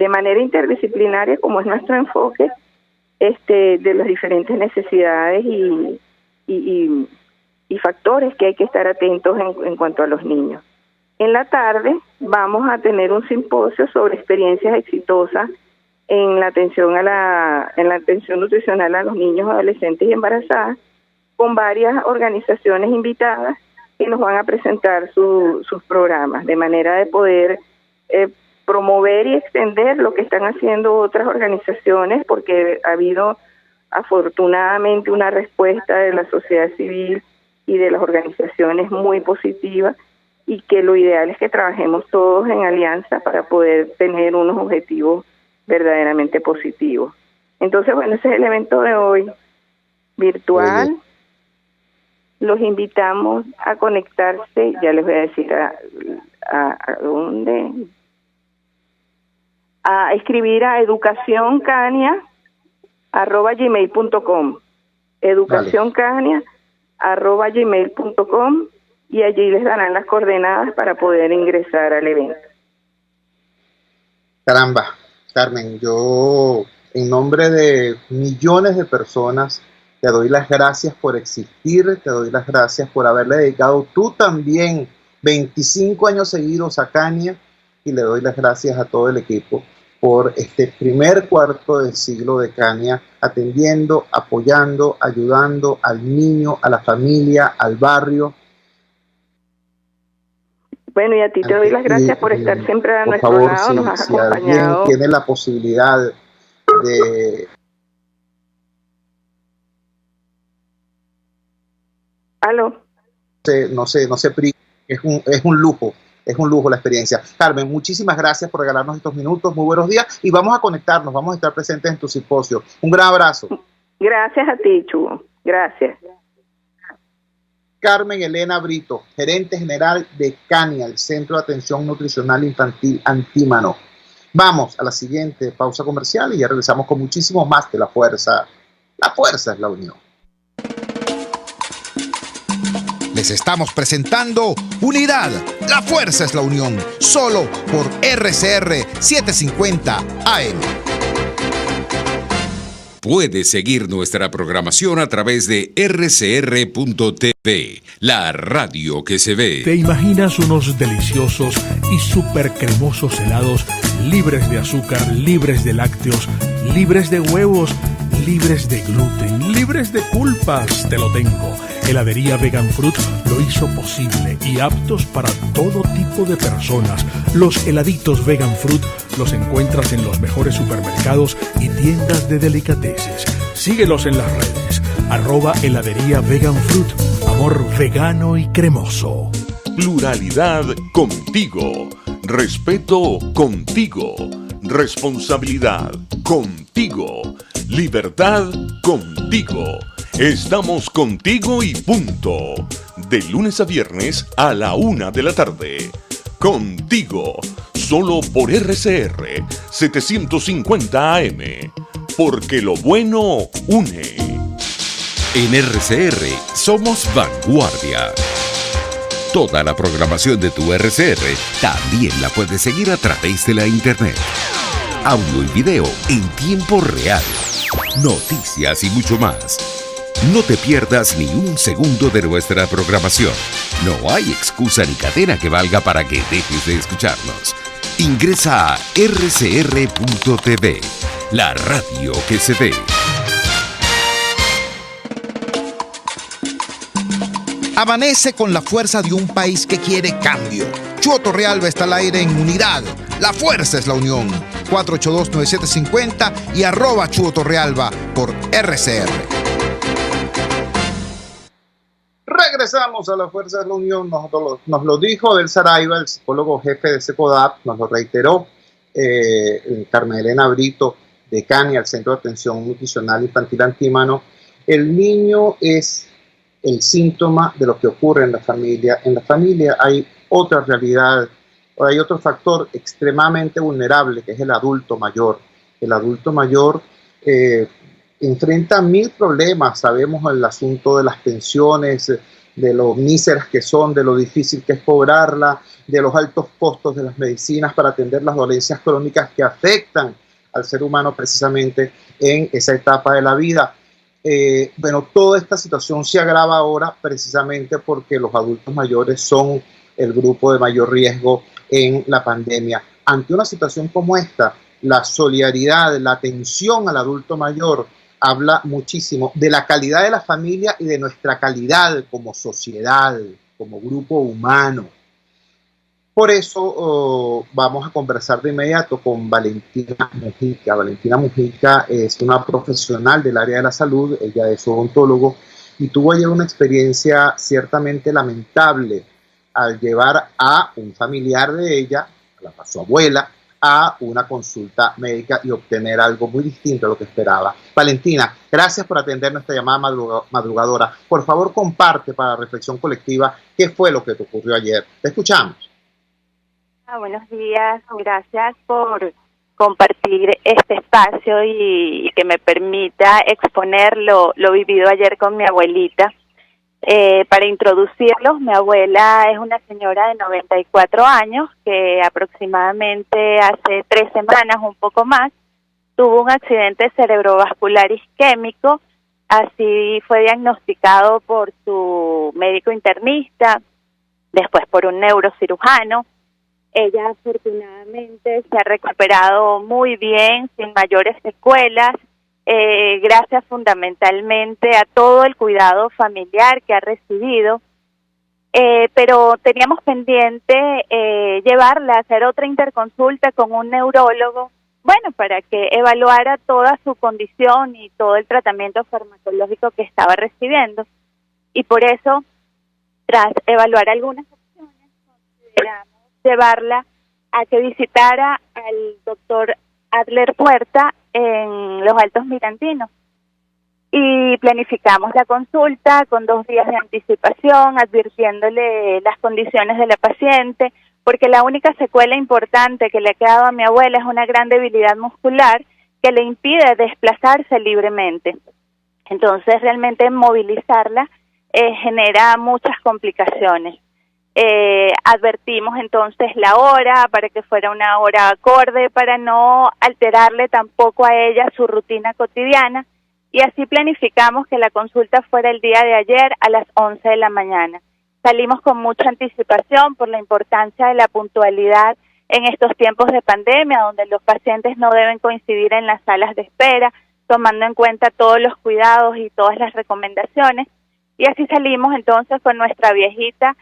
manera interdisciplinaria, como es nuestro enfoque, de las diferentes necesidades y factores que hay que estar atentos en cuanto a los niños. En la tarde vamos a tener un simposio sobre experiencias exitosas en la atención nutricional a los niños, adolescentes y embarazadas, con varias organizaciones invitadas que nos van a presentar sus programas, de manera de poder promover y extender lo que están haciendo otras organizaciones, porque ha habido afortunadamente una respuesta de la sociedad civil y de las organizaciones muy positiva, y que lo ideal es que trabajemos todos en alianza para poder tener unos objetivos verdaderamente positivos. Entonces, bueno, ese es el evento de hoy, virtual. Los invitamos a conectarse, ya les voy a decir a dónde, a escribir a educacioncania@gmail.com, educacioncania@gmail.com, y allí les darán las coordenadas para poder ingresar al evento. Caramba, Carmen, yo en nombre de millones de personas te doy las gracias por existir, te doy las gracias por haberle dedicado tú también 25 años seguidos a Cania, y le doy las gracias a todo el equipo por este primer cuarto de siglo de Cania, atendiendo, apoyando, ayudando al niño, a la familia, al barrio. Bueno, y a ti te doy las gracias por estar siempre a nuestro lado, nos has acompañado. Si tiene la posibilidad de... ¿Aló? No sé, es un lujo la experiencia. Carmen, muchísimas gracias por regalarnos estos minutos, muy buenos días, y vamos a conectarnos, vamos a estar presentes en tu simposio. Un gran abrazo. Gracias a ti, Chugo, gracias. Carmen Elena Brito, gerente general de Cania, el Centro de Atención Nutricional Infantil Antímano. Vamos a la siguiente pausa comercial y ya regresamos con muchísimo más de La Fuerza. La fuerza es la unión. Les estamos presentando Unidad. La fuerza es la unión. Solo por RCR 750 AM. Puedes seguir nuestra programación a través de rcr.tv, la radio que se ve. ¿Te imaginas unos deliciosos y súper cremosos helados libres de azúcar, libres de lácteos, libres de huevos, libres de gluten, libres de culpas? Te lo tengo. Heladería Vegan Fruit lo hizo posible y aptos para todo tipo de personas. Los heladitos Vegan Fruit los encuentras en los mejores supermercados y tiendas de delicateces. Síguelos en las redes. @heladería Vegan Fruit. Amor vegano y cremoso. Pluralidad contigo. Respeto contigo. Responsabilidad contigo. Libertad contigo. Estamos contigo y punto. De lunes a viernes a la 1 de la tarde. Contigo. Solo por RCR 750 AM. Porque lo bueno une. En RCR somos vanguardia. Toda la programación de tu RCR también la puedes seguir a través de la internet. Audio y video en tiempo real. Noticias y mucho más. No te pierdas ni un segundo de nuestra programación. No hay excusa ni cadena que valga para que dejes de escucharnos. Ingresa a rcr.tv, la radio que se ve. Amanece con la fuerza de un país que quiere cambio. Chuo Torrealba está al aire en Unidad. La fuerza es la unión. 482-9750 y @Chuo Torrealba por RCR. Regresamos a la fuerza de la unión. Nos lo dijo Del Saraiva, el psicólogo jefe de SECODAP, nos lo reiteró Carmen Elena Brito, decana al Centro de Atención Nutricional Infantil Antímano. El niño es el síntoma de lo que ocurre en la familia. En la familia hay otra realidad, hay otro factor extremadamente vulnerable, que es el adulto mayor. El adulto mayor enfrenta 1000 problemas. Sabemos el asunto de las pensiones, de lo míseras que son, de lo difícil que es cobrarla, de los altos costos de las medicinas para atender las dolencias crónicas que afectan al ser humano precisamente en esa etapa de la vida. Bueno, toda esta situación se agrava ahora precisamente porque los adultos mayores son el grupo de mayor riesgo en la pandemia. Ante una situación como esta, la solidaridad, la atención al adulto mayor habla muchísimo de la calidad de la familia y de nuestra calidad como sociedad, como grupo humano. Por eso vamos a conversar de inmediato con Valentina Mujica. Valentina Mujica es una profesional del área de la salud, ella es odontólogo y tuvo ayer una experiencia ciertamente lamentable al llevar a un familiar de ella, a su abuela, a una consulta médica y obtener algo muy distinto a lo que esperaba. Valentina, gracias por atender nuestra llamada madrugadora. Por favor, comparte para la reflexión colectiva qué fue lo que te ocurrió ayer. Te escuchamos. Buenos días, gracias por compartir este espacio y que me permita exponer lo vivido ayer con mi abuelita. Para introducirlos, mi abuela es una señora de 94 años que aproximadamente hace 3 semanas, un poco más, tuvo un accidente cerebrovascular isquémico. Así fue diagnosticado por su médico internista, después por un neurocirujano. Ella afortunadamente se ha recuperado muy bien, sin mayores secuelas, gracias fundamentalmente a todo el cuidado familiar que ha recibido, pero teníamos pendiente llevarla a hacer otra interconsulta con un neurólogo, bueno, para que evaluara toda su condición y todo el tratamiento farmacológico que estaba recibiendo. Y por eso, tras evaluar algunas opciones, consideramos llevarla a que visitara al doctor Adler Puerta en Los Altos Mirantinos. Y planificamos la consulta con 2 días de anticipación, advirtiéndole las condiciones de la paciente, porque la única secuela importante que le ha quedado a mi abuela es una gran debilidad muscular que le impide desplazarse libremente. Entonces, realmente movilizarla genera muchas complicaciones. Advertimos entonces la hora para que fuera una hora acorde, para no alterarle tampoco a ella su rutina cotidiana, y así planificamos que la consulta fuera el día de ayer a las 11 de la mañana. Salimos con mucha anticipación por la importancia de la puntualidad en estos tiempos de pandemia, donde los pacientes no deben coincidir en las salas de espera, tomando en cuenta todos los cuidados y todas las recomendaciones, y así salimos entonces con nuestra viejita,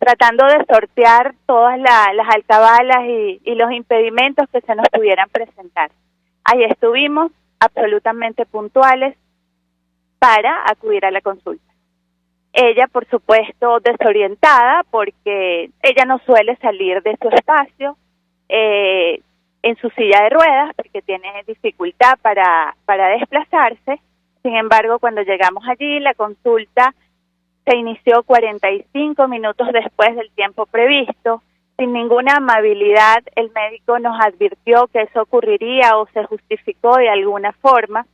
tratando de sortear todas las alcabalas y los impedimentos que se nos pudieran presentar. Ahí estuvimos absolutamente puntuales para acudir a la consulta. Ella, por supuesto, desorientada porque ella no suele salir de su espacio en su silla de ruedas porque tiene dificultad para desplazarse. Sin embargo, cuando llegamos allí, la consulta se inició 45 minutos después del tiempo previsto. Sin ninguna amabilidad, el médico nos advirtió que eso ocurriría o se justificó de alguna forma.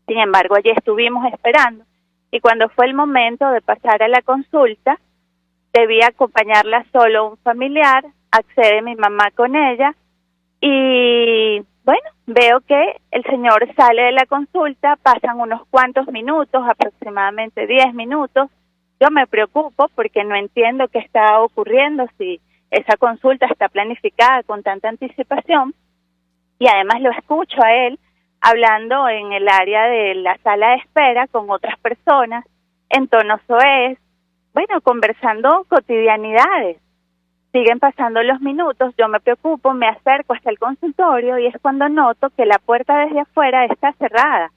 Sin embargo, allí estuvimos esperando y cuando fue el momento de pasar a la consulta, debía acompañarla solo un familiar, accede mi mamá con ella y bueno, veo que el señor sale de la consulta, pasan unos cuantos minutos, aproximadamente 10 minutos. Yo me preocupo porque no entiendo qué está ocurriendo, si esa consulta está planificada con tanta anticipación, y además lo escucho a él hablando en el área de la sala de espera con otras personas, en tono soez, bueno, conversando cotidianidades. Siguen pasando los minutos, yo me preocupo, me acerco hasta el consultorio y es cuando noto que la puerta desde afuera está cerrada.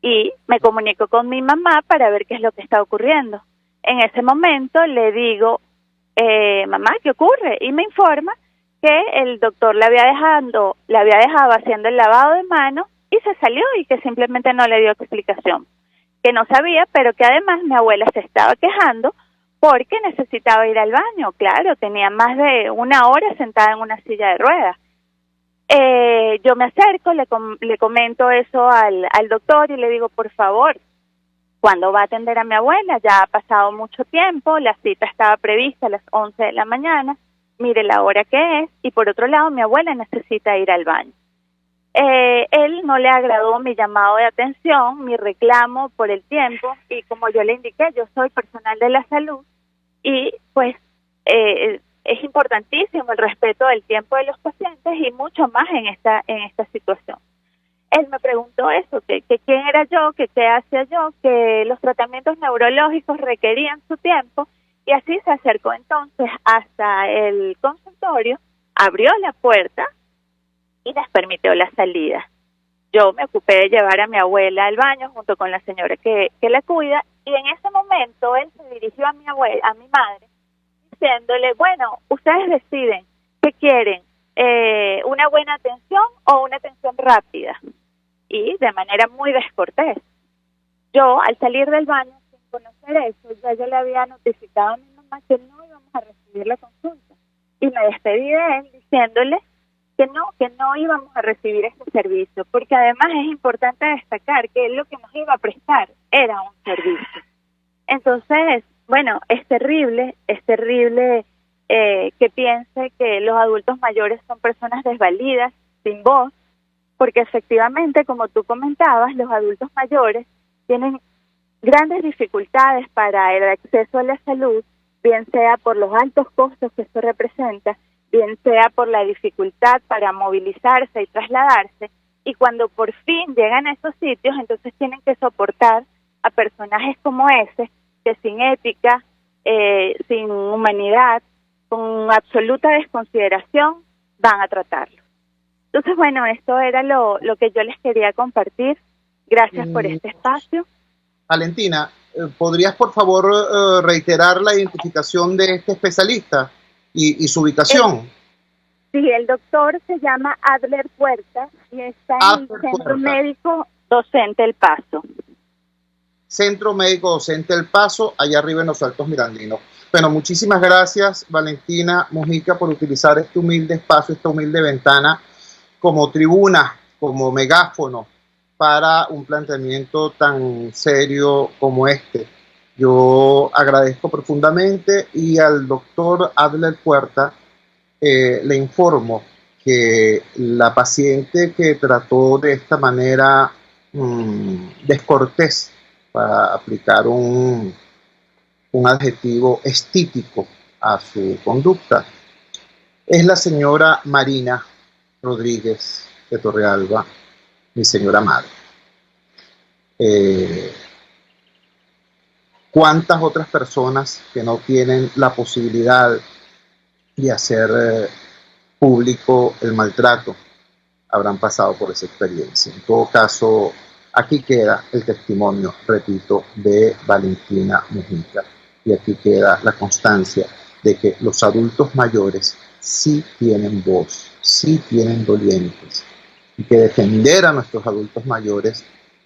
Y me comunico con mi mamá para ver qué es lo que está ocurriendo. En ese momento le digo, mamá, ¿qué ocurre? Y me informa que el doctor la había dejado haciendo el lavado de manos y se salió y que simplemente no le dio explicación. Que no sabía, pero que además mi abuela se estaba quejando porque necesitaba ir al baño. Claro, tenía más de 1 hora sentada en una silla de ruedas. Yo me acerco, le comento eso al doctor y le digo, por favor, ¿cuándo va a atender a mi abuela? Ya ha pasado mucho tiempo, la cita estaba prevista a las 11 de la mañana, mire la hora que es, y por otro lado mi abuela necesita ir al baño. Él no le agradó mi llamado de atención, mi reclamo por el tiempo, y como yo le indiqué, yo soy personal de la salud, y pues es importantísimo el respeto del tiempo de los pacientes y mucho más en esta situación. Él me preguntó eso, que quién era yo, que qué hacía yo, que los tratamientos neurológicos requerían su tiempo, y así se acercó entonces hasta el consultorio, abrió la puerta y les permitió la salida. Yo me ocupé de llevar a mi abuela al baño junto con la señora que la cuida, y en ese momento él se dirigió a mi madre, diciéndole, bueno, ustedes deciden qué quieren, una buena atención o una atención rápida, y de manera muy descortés. Yo, al salir del baño sin conocer eso, yo le había notificado a mi mamá que no íbamos a recibir la consulta, y me despedí de él diciéndole que no íbamos a recibir este servicio, porque además es importante destacar que él lo que nos iba a prestar era un servicio. Entonces, bueno, es terrible que piense que los adultos mayores son personas desvalidas, sin voz, porque efectivamente, como tú comentabas, los adultos mayores tienen grandes dificultades para el acceso a la salud, bien sea por los altos costos que esto representa, bien sea por la dificultad para movilizarse y trasladarse, y cuando por fin llegan a esos sitios, entonces tienen que soportar a personajes como ese, que sin ética, sin humanidad, con absoluta desconsideración, van a tratarlo. Entonces, bueno, esto era lo que yo les quería compartir. Gracias por este espacio. Valentina, ¿podrías por favor reiterar la identificación de este especialista y su ubicación? Sí, el doctor se llama Adler Puerta y está en el Centro Médico Docente El Paso. Centro Médico Docente El Paso, allá arriba en los Altos Mirandinos. Bueno, muchísimas gracias, Valentina Mujica, por utilizar este humilde espacio, esta humilde ventana como tribuna, como megáfono para un planteamiento tan serio como este. Yo agradezco profundamente, y al doctor Adler Puerta le informo que la paciente que trató de esta manera descortés, para aplicar un adjetivo estítico a su conducta, es la señora Marina Rodríguez de Torrealba, mi señora madre. ¿Cuántas otras personas que no tienen la posibilidad de hacer público el maltrato habrán pasado por esa experiencia? En todo caso, aquí queda el testimonio, repito, de Valentina Mujica, y aquí queda la constancia de que los adultos mayores sí tienen voz, sí tienen dolientes, y que defender a nuestros adultos mayores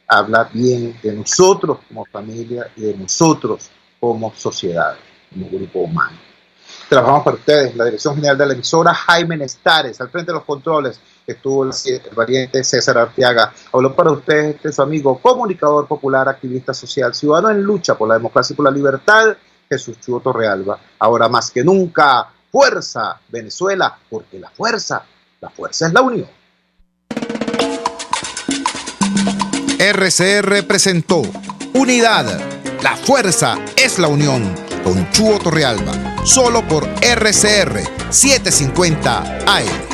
habla bien de nosotros como familia y de nosotros como sociedad, como grupo humano. Trabajamos para ustedes, la dirección general de la emisora, Jaime Nestares, al frente de los controles estuvo el valiente César Arteaga. Habló para ustedes su amigo, comunicador popular, activista social, ciudadano en lucha por la democracia y por la libertad, Jesús Chuo Torrealba. Ahora más que nunca, fuerza Venezuela, porque la fuerza es la unión. RCR presentó Unidad, la fuerza es la unión, con Chuo Torrealba, solo por RCR 750 AM.